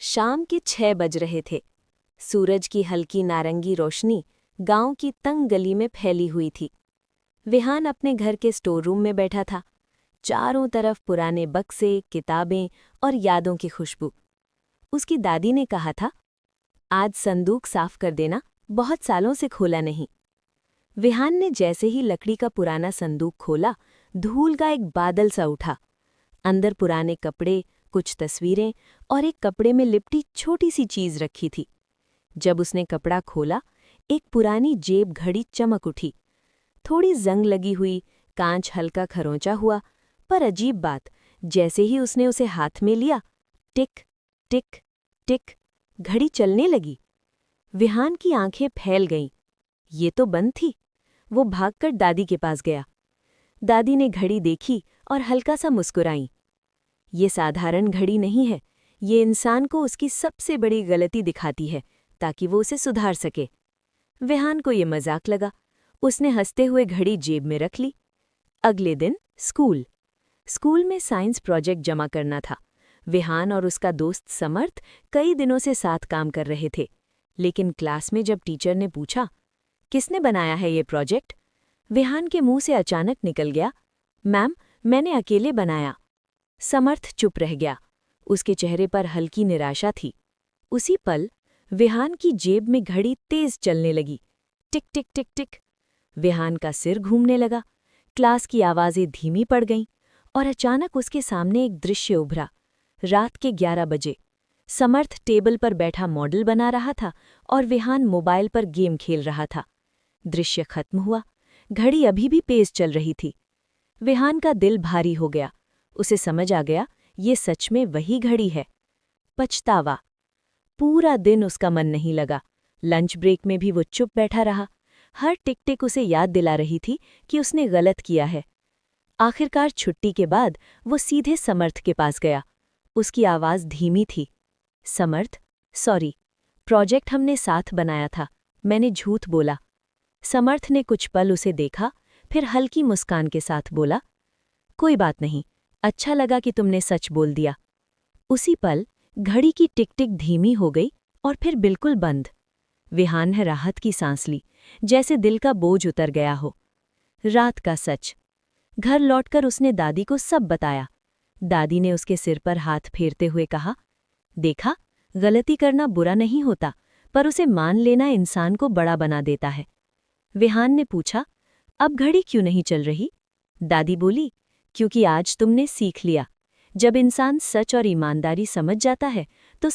शाम के 6 बज रहे थे। सूरज की हल्की नारंगी रोशनी गांव की तंग गली में फैली हुई थी। विहान अपने घर के स्टोर रूम में बैठा था। चारों तरफ पुराने बक्से, किताबें और यादों की खुशबू। उसकी दादी ने कहा था, आज संदूक साफ कर देना, बहुत सालों से खोला नहीं। विहान ने जैसे ही लकड़ी का पुराना संदूक खोला, धूल का एक बादल सा उठा। अंदर पुराने कपड़े, कुछ तस्वीरें और एक कपड़े में लिपटी छोटी सी चीज रखी थी। जब उसने कपड़ा खोला, एक पुरानी जेब घड़ी चमक उठी। थोड़ी जंग लगी हुई, कांच हल्का खरोंचा हुआ, पर अजीब बात, जैसे ही उसने उसे हाथ में लिया, टिक टिक टिक, घड़ी चलने लगी। विहान की आंखें फैल गईं। ये तो बंद थी। वो भागकर दादी के पास गया। दादी ने घड़ी देखी और हल्का सा मुस्कुराई। ये साधारण घड़ी नहीं है, ये इंसान को उसकी सबसे बड़ी गलती दिखाती है ताकि वो उसे सुधार सके। विहान को ये मजाक लगा। उसने हंसते हुए घड़ी जेब में रख ली। अगले दिन स्कूल में साइंस प्रोजेक्ट जमा करना था। विहान और उसका दोस्त समर्थ कई दिनों से साथ काम कर रहे थे, लेकिन क्लास में जब टीचर ने पूछा, किसने बनाया है ये प्रोजेक्ट, विहान के मुंह से अचानक निकल गया, मैम, मैंने अकेले बनाया। समर्थ चुप रह गया। उसके चेहरे पर हल्की निराशा थी। उसी पल विहान की जेब में घड़ी तेज चलने लगी। टिक टिक टिक टिक। विहान का सिर घूमने लगा। क्लास की आवाज़ें धीमी पड़ गईं और अचानक उसके सामने एक दृश्य उभरा। रात के 11 बजे। समर्थ टेबल पर बैठा मॉडल बना रहा था और विहान मोबाइल पर गेम खेल रहा था। दृश्य खत्म हुआ। घड़ी अभी भी तेज चल रही थी। विहान का दिल भारी हो गया। उसे समझ आ गया, ये सच में वही घड़ी है। पछतावा। पूरा दिन उसका मन नहीं लगा। लंच ब्रेक में भी वो चुप बैठा रहा। हर टिक टिक उसे याद दिला रही थी कि उसने गलत किया है। आखिरकार छुट्टी के बाद वो सीधे समर्थ के पास गया। उसकी आवाज़ धीमी थी। समर्थ, सॉरी, प्रोजेक्ट हमने साथ बनाया था, मैंने झूठ बोला। समर्थ ने कुछ पल उसे देखा, फिर हल्की मुस्कान के साथ बोला, कोई बात नहीं, अच्छा लगा कि तुमने सच बोल दिया। उसी पल घड़ी की टिक टिक धीमी हो गई और फिर बिल्कुल बंद। विहान ने राहत की सांस ली, जैसे दिल का बोझ उतर गया हो। रात का सच। घर लौटकर उसने दादी को सब बताया। दादी ने उसके सिर पर हाथ फेरते हुए कहा, देखा, गलती करना बुरा नहीं होता, पर उसे मान लेना इंसान को बड़ा बना देता है। विहान ने पूछा, अब घड़ी क्यों नहीं चल रही? दादी बोली, क्योंकि आज तुमने सीख लिया। जब इंसान सच और ईमानदारी समझ जाता है तो